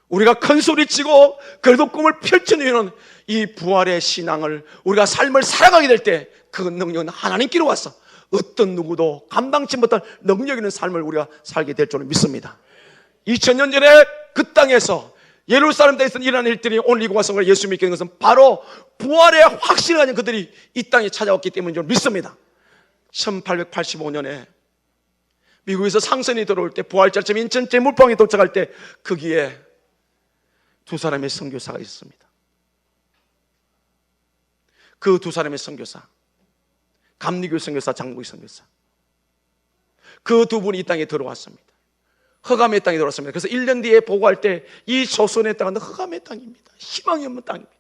우리가 큰 소리치고 그래도 꿈을 펼치는 이유는 이 부활의 신앙을, 우리가 삶을 살아가게 될 때 그 능력은 하나님께로 와서 어떤 누구도 감당치 못할 능력 있는 삶을 우리가 살게 될 줄을 믿습니다. 2000년 전에 그 땅에서 예루살렘 땅에서 일어난 일들이 오늘 이곳 와서 예수 믿게 된 것은 바로 부활의 확신을 가진 그들이 이 땅에 찾아왔기 때문인 줄 믿습니다. 1885년에 미국에서 상선이 들어올 때, 부활절점 인천 제물방에 도착할 때 거기에 두 사람의 선교사가 있습니다. 그 두 사람의 선교사, 감리교 선교사, 장국의 선교사, 그 두 분이 이 땅에 들어왔습니다. 흑암의 땅에 들어왔습니다. 그래서 1년 뒤에 보고할 때 이 조선의 땅은 흑암의 땅입니다. 희망이 없는 땅입니다.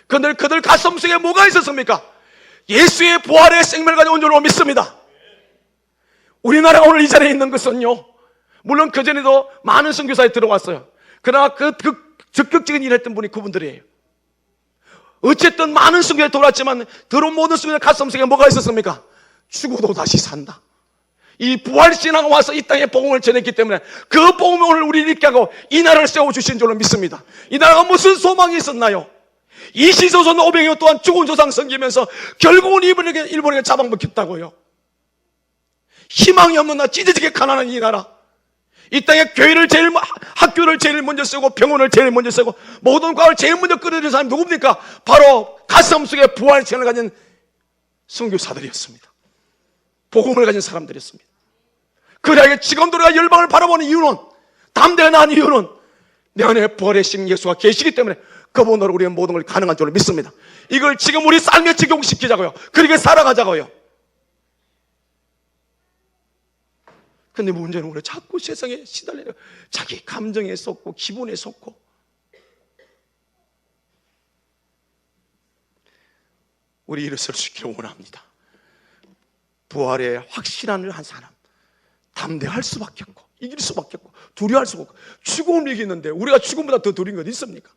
그런데 그들 가슴 속에 뭐가 있었습니까? 예수의 부활의 생명을 가지고 온 줄로 믿습니다. 우리나라가 오늘 이 자리에 있는 것은요, 물론 그전에도 많은 선교사에 들어왔어요. 그러나 그 적극적인 일을 했던 분이 그분들이에요. 어쨌든 많은 선교에 돌았지만 들어온 모든 선교의 가슴속에 뭐가 있었습니까? 죽어도 다시 산다. 이 부활신앙 와서 이 땅에 복음을 전했기 때문에 그 복음을 오늘 우리 있게 하고 이 나라를 세워주신 줄로 믿습니다. 이 나라가 무슨 소망이 있었나요? 이시조선 500년 동안 죽은 조상 섬기면서 결국은 일본에게 잡아먹혔다고요. 희망이 없는 나, 찢어지게 가난한 이 나라, 이 땅에 학교를 제일 먼저 쓰고 병원을 제일 먼저 쓰고 모든 과를 제일 먼저 끌어들인 사람이 누굽니까? 바로 가슴속에 부활신앙을 가진 선교사들이었습니다. 복음을 가진 사람들이었습니다. 그래야 지금도 우리가 열방을 바라보는 이유는, 담대가 난 이유는 내 안에 부활의 신 예수가 계시기 때문에 그분으로 우리의 모든 걸 가능한 줄로 믿습니다. 이걸 지금 우리 삶에 적용시키자고요. 그렇게 살아가자고요. 근데 문제는 우리가 자꾸 세상에 시달려요. 자기 감정에 쏟고 기분에 쏟고. 우리 일어설 수 있기를 원합니다. 부활의 확실한 한 사람, 담대할 수밖에 없고 이길 수밖에 없고 두려워할 수가 없고, 죽음을 이기는데 우리가 죽음보다 더 두려운 건 있습니까?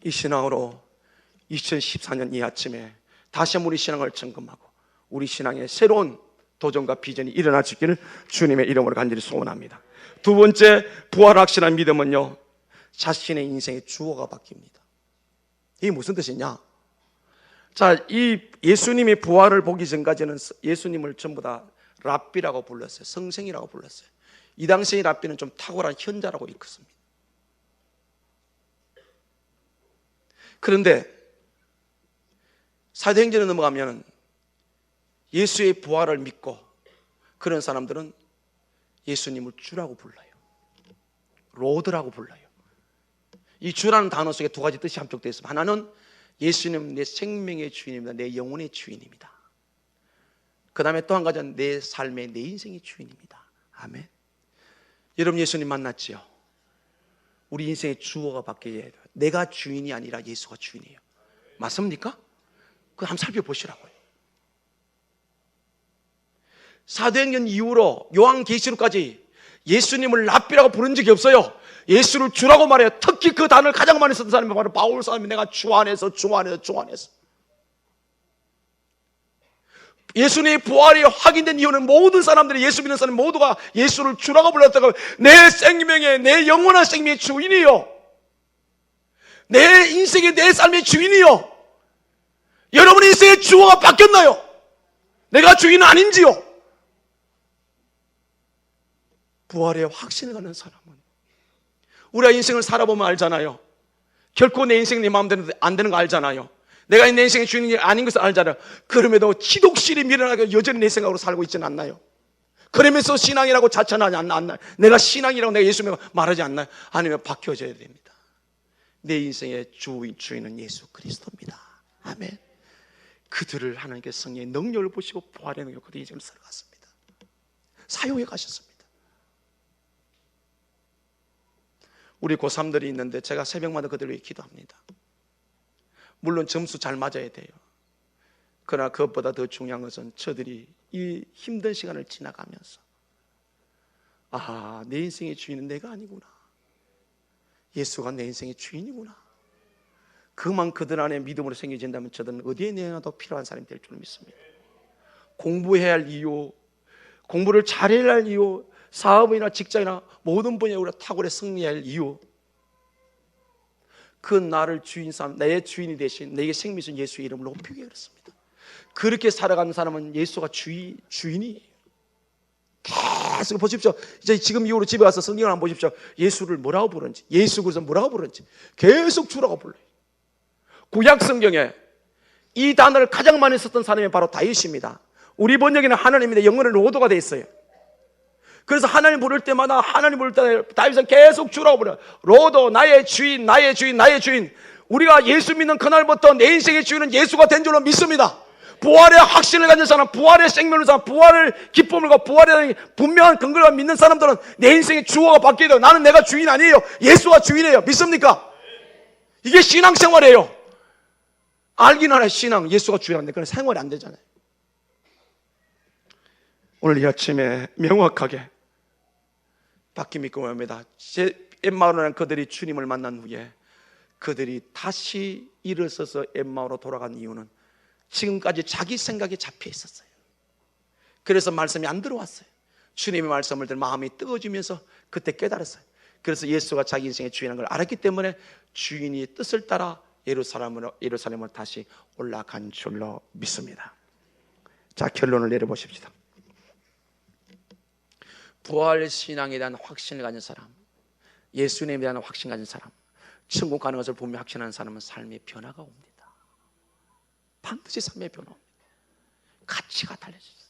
이 신앙으로 2014년 이 아침에 다시 한번 우리 신앙을 점검하고 우리 신앙의 새로운 도전과 비전이 일어날 수 있기를 주님의 이름으로 간절히 소원합니다. 두 번째, 부활 확실한 믿음은요, 자신의 인생의 주어가 바뀝니다. 이게 무슨 뜻이냐? 자, 이 예수님이 부활을 보기 전까지는 예수님을 전부 다 랍비라고 불렀어요. 성생이라고 불렀어요. 이 당시의 랍비는 좀 탁월한 현자라고 일컫습니다. 그런데 사도행전에 넘어가면 예수의 부활을 믿고 그런 사람들은 예수님을 주라고 불러요. 로드라고 불러요. 이 주라는 단어 속에 두 가지 뜻이 함축되어 있습니다. 하나는 예수님 내 생명의 주인입니다. 내 영혼의 주인입니다. 그 다음에 또 한 가지는 내 삶의, 내 인생의 주인입니다. 아멘. 여러분 예수님 만났지요? 우리 인생의 주어가 바뀌어야 돼요. 내가 주인이 아니라 예수가 주인이에요. 맞습니까? 그거 한번 살펴보시라고요. 사도행전 이후로 요한계시록까지 예수님을 랍비라고 부른 적이 없어요. 예수를 주라고 말해요. 특히 그 단어를 가장 많이 썼던 사람이 바로 바울 사람이 내가 주 안에서 주 안에서 주 안에서. 예수님의 부활이 확인된 이유는 모든 사람들이 예수 믿는 사람 모두가 예수를 주라고 불렀다고. 내 생명의 내 영원한 생명의 주인이요, 내 인생의 내 삶의 주인이요. 여러분의 인생의 주어가 바뀌었나요? 내가 주인은 아닌지요? 부활의 확신을 갖는 사람은 우리가 인생을 살아보면 알잖아요. 결코 내 인생이 내 마음대로 안 되는 거 알잖아요. 내가 내 인생의 주인이 아닌 것을 알잖아요. 그럼에도 기독실이 미련하게 여전히 내 생각으로 살고 있지는 않나요? 그러면서 신앙이라고 자처하지 않나요? 내가 신앙이라고 내가 예수 믿고 말하지 않나요? 아니면 바뀌어져야 됩니다. 내 인생의 주인은 예수 그리스도입니다. 아멘. 그들을 하나님께서 성령의 능력을 보시고 부활의 능력을 그들의 인생을 살아갔습니다. 사용해 가셨습니다. 우리 고3들이 있는데 제가 새벽마다 그들을 위해 기도합니다. 물론 점수 잘 맞아야 돼요. 그러나 그것보다 더 중요한 것은 저들이 이 힘든 시간을 지나가면서 내 인생의 주인은 내가 아니구나, 예수가 내 인생의 주인이구나, 그만 그들 안에 믿음으로 생겨진다면 저들은 어디에 내놔도 필요한 사람이 될 줄 믿습니다. 공부해야 할 이유, 공부를 잘해야 할 이유, 사업이나 직장이나 모든 분야에 우리가 탁월히 승리할 이유, 그 나를 주인 삼, 내 주인이 되신 내게 생명이 신 예수의 이름을 높이기 위해 그렇습니다. 그렇게 살아가는 사람은 예수가 주인이에요. 계속 보십시오. 이제 지금 이후로 집에 가서 성경을 한번 보십시오. 예수를 뭐라고 부르는지, 예수 그리스도 뭐라고 부르는지 계속 주라고 불러요. 구약 성경에 이 단어를 가장 많이 썼던 사람이 바로 다윗입니다. 우리 번역에는 하나님인데 영어는 로도가 되어 있어요. 그래서 하나님 부를 때마다 하나님 부를 때 다윗은 계속 주라고 불러요. 로도, 나의 주인, 나의 주인, 나의 주인. 우리가 예수 믿는 그날부터 내 인생의 주인은 예수가 된 줄로 믿습니다. 부활의 확신을 가진 사람, 부활의 생명을 사람, 부활을 기쁨을 갖고 부활의 분명한 근거를 믿는 사람들은 내 인생의 주어가 바뀌어야 돼요. 나는 내가 주인 아니에요. 예수가 주인이에요. 믿습니까? 이게 신앙생활이에요. 알긴 알아요. 신앙, 예수가 주인인데 그건 생활이 안 되잖아요. 오늘 이 아침에 명확하게 바뀜이 궁금합니다. 제 엠마오라는 그들이 주님을 만난 후에 그들이 다시 일어서서 엠마오로 돌아간 이유는 지금까지 자기 생각에 잡혀 있었어요. 그래서 말씀이 안 들어왔어요. 주님의 말씀을 들으면 마음이 뜨거워지면서 그때 깨달았어요. 그래서 예수가 자기 인생의 주인인 걸 알았기 때문에 주인이 뜻을 따라 예루살렘으로 다시 올라간 줄로 믿습니다. 자, 결론을 내려보십시다. 부활 신앙에 대한 확신을 가진 사람, 예수님에 대한 확신 가진 사람, 천국 가는 것을 보며 확신하는 사람은 삶의 변화가 옵니다. 반드시 삶의 변화 옵니다. 가치가 달라졌어요.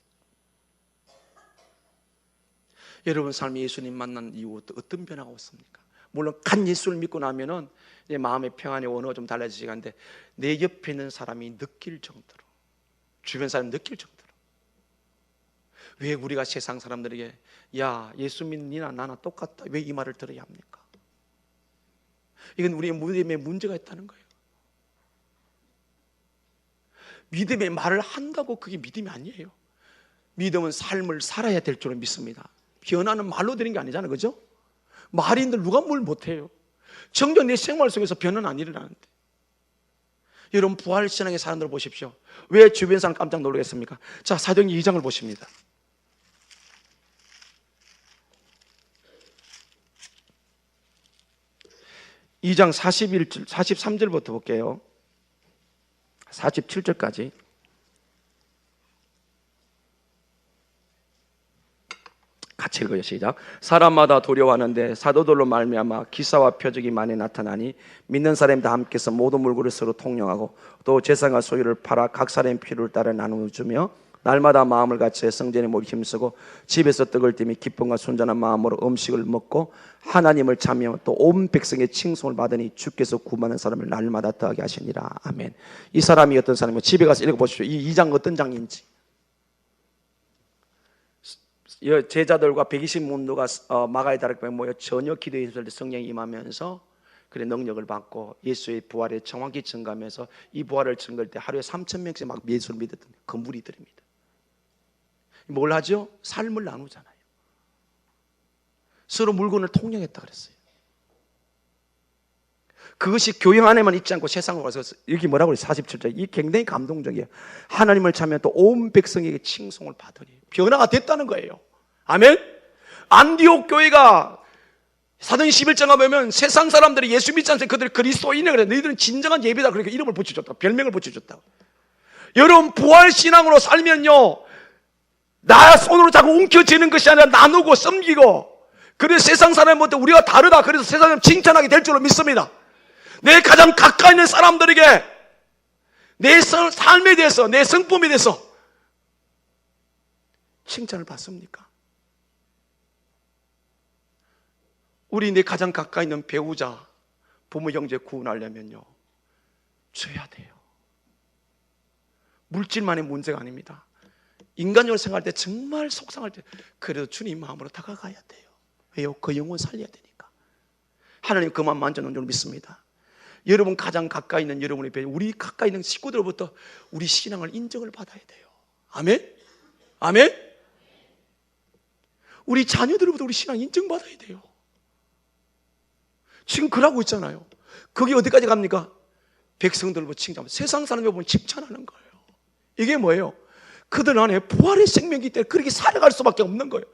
여러분 삶에 예수님 만난 이후 어떤 변화가 없습니까? 물론 간 예수를 믿고 나면은 내 마음의 평안의 원어가 좀 달라지긴 한데 내 옆에 있는 사람이 느낄 정도로, 주변 사람이 느낄 정도로. 왜 우리가 세상 사람들에게 야 예수 믿는 니나 나나 똑같다, 왜 이 말을 들어야 합니까? 이건 우리의 믿음에 문제가 있다는 거예요. 믿음의 말을 한다고 그게 믿음이 아니에요. 믿음은 삶을 살아야 될 줄을 믿습니다. 변화는 말로 되는 게 아니잖아요, 그죠? 말인들 누가 뭘 못해요. 정작 내 생활 속에서 변화는 안 일어나는데. 여러분 부활신앙의 사람들 보십시오. 왜 주변 사람 깜짝 놀라겠습니까? 자, 사도행전 2장을 보십니다. (2장) 43절부터 볼게요. 47절까지. 같이 읽어요. 시작. 사람마다 두려워하는데 사도들로 말미암아 기사와 표적이 많이 나타나니 믿는 사람이 다 함께서 모든 물건을 서로 통용하고 또 재산과 소유를 팔아 각 사람의 필요를 따라 나누어 주며 날마다 마음을 같이 성전에 모이 힘쓰고 집에서 떡을 띠며 기쁨과 순전한 마음으로 음식을 먹고 하나님을 찬미하며 또 온 백성의 칭송을 받으니 주께서 구원하는 사람을 날마다 더하게 하시니라. 아멘. 이 사람이 어떤 사람이고 집에 가서 읽어보십시오. 이 2장 어떤 장인지. 제자들과 120문도가 마가의 다락방에 모여 저녁 기도에 있을 때 성령이 임하면서 그래 능력을 받고 예수의 부활에 정확히 증가하면서 이 부활을 증거할 때 하루에 3,000명씩 막 예수를 믿었던 건물이들입니다. 뭘 하죠? 삶을 나누잖아요. 서로 물건을 통용했다 그랬어요. 그것이 교회 안에만 있지 않고 세상으로 와서 여기 뭐라고 그래요? 47절. 이 굉장히 감동적이에요. 하나님을 참여 또 온 백성에게 칭송을 받으니 변화가 됐다는 거예요. 아멘. 안디옥 교회가 사도행 11장에 보면 세상 사람들이 예수 믿지 않는 그들 그리스도인이라 그래. 너희들은 진정한 예배다. 그러니까 이름을 붙여줬다. 별명을 붙여줬다. 여러분 부활 신앙으로 살면요, 나 손으로 자꾸 움켜쥐는 것이 아니라 나누고 섬기고, 그래서 세상 사람한테 우리가 다르다. 그래서 세상을 칭찬하게 될 줄로 믿습니다. 내 가장 가까이 있는 사람들에게 내 삶에 대해서, 내 성품에 대해서 칭찬을 받습니까? 우리 내 가장 가까이 있는 배우자, 부모, 형제 구원하려면요, 줘야 돼요. 물질만의 문제가 아닙니다. 인간적으로 생각할 때 정말 속상할 때 그래도 주님 마음으로 다가가야 돼요. 왜요? 그 영혼 살려야 되니까. 하나님 그만 만져놓은 줄 믿습니다. 여러분 가장 가까이 있는 여러분의 배우, 우리 가까이 있는 식구들로부터 우리 신앙을 인정을 받아야 돼요. 아멘? 아멘? 우리 자녀들로부터 우리 신앙 인정받아야 돼요. 지금 그러고 있잖아요. 그게 어디까지 갑니까? 백성들로 칭찬, 세상 사람들 보면 칭찬하는 거예요. 이게 뭐예요? 그들 안에 부활의 생명이기 때문에 그렇게 살아갈 수밖에 없는 거예요.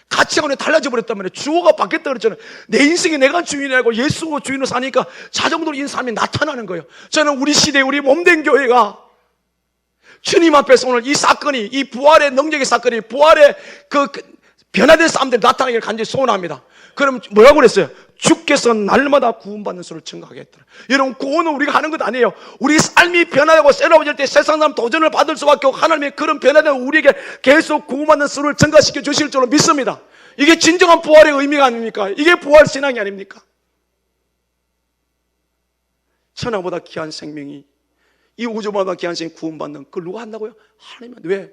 가치관이 달라져 버렸단 말이에요. 주어가 바뀌었다 그랬잖아요. 내 인생에 내가 주인이라고 예수 주인으로 사니까 자정도로 이 삶이 나타나는 거예요. 저는 우리 시대에 우리 몸된 교회가 주님 앞에서 오늘 이 사건이, 이 부활의 능력의 사건이, 부활의 그 변화된 사람들이 나타나기를 간절히 소원합니다. 그럼 뭐라고 그랬어요? 주께서 날마다 구원받는 수를 증가하겠더라. 여러분 구원은 우리가 하는 것 아니에요. 우리 삶이 변화되고 새로워질 때 세상 사람 도전을 받을 수밖에 없고 하나님의 그런 변화된 우리에게 계속 구원받는 수를 증가시켜 주실 줄로 믿습니다. 이게 진정한 부활의 의미가 아닙니까? 이게 부활 신앙이 아닙니까? 천하보다 귀한 생명이, 이 우주보다 귀한 생명이 구원받는 그걸 누가 한다고요? 하나님은. 왜?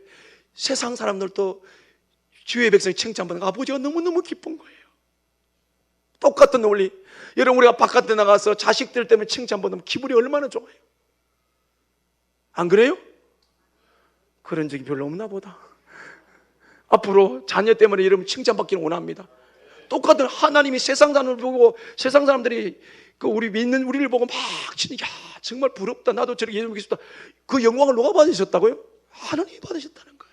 세상 사람들도 주의 백성이 칭찬받는 거 아버지가 너무너무 기쁜 거예요. 똑같은 원리. 여러분 우리가 바깥에 나가서 자식들 때문에 칭찬받으면 기분이 얼마나 좋아요. 안 그래요? 그런 적이 별로 없나 보다. 앞으로 자녀 때문에 여러분 칭찬받기를 원합니다. 똑같은 하나님이 세상 사람을 보고, 세상 사람들이 그 우리 믿는 우리를 보고 막 치는, 야 정말 부럽다, 나도 저렇게 예수 믿고 싶다. 그 영광을 누가 받으셨다고요? 하나님이 받으셨다는 거예요.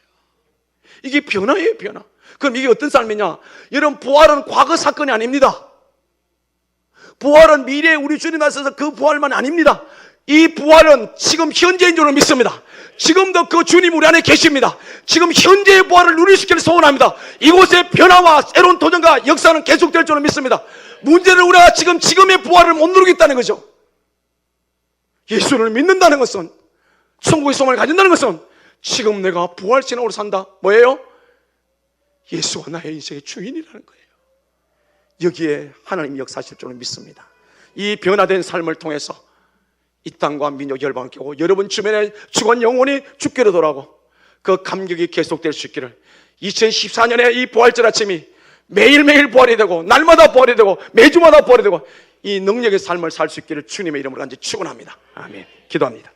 이게 변화예요, 변화. 그럼 이게 어떤 삶이냐? 여러분 부활은 과거 사건이 아닙니다. 부활은 미래에 우리 주님 앞에서 그 부활만 아닙니다. 이 부활은 지금 현재인 줄로 믿습니다. 지금도 그 주님 우리 안에 계십니다. 지금 현재의 부활을 누리시기를 소원합니다. 이곳의 변화와 새로운 도전과 역사는 계속될 줄로 믿습니다. 문제는 우리가 지금의 부활을 못 누리겠다는 거죠. 예수를 믿는다는 것은, 천국의 소망을 가진다는 것은 지금 내가 부활 신앙으로 산다. 뭐예요? 예수가 나의 인생의 주인이라는 거예요. 여기에 하나님이 역사하실 줄로 믿습니다. 이 변화된 삶을 통해서 이 땅과 민족 열방을 깨고 여러분 주변에 죽은 영혼이 주께로 돌아오고 그 감격이 계속될 수 있기를, 2014년에 이 부활절 아침이 매일매일 부활이 되고 날마다 부활이 되고 매주마다 부활이 되고 이 능력의 삶을 살 수 있기를 주님의 이름으로 간절히 축원합니다. 아멘. 기도합니다.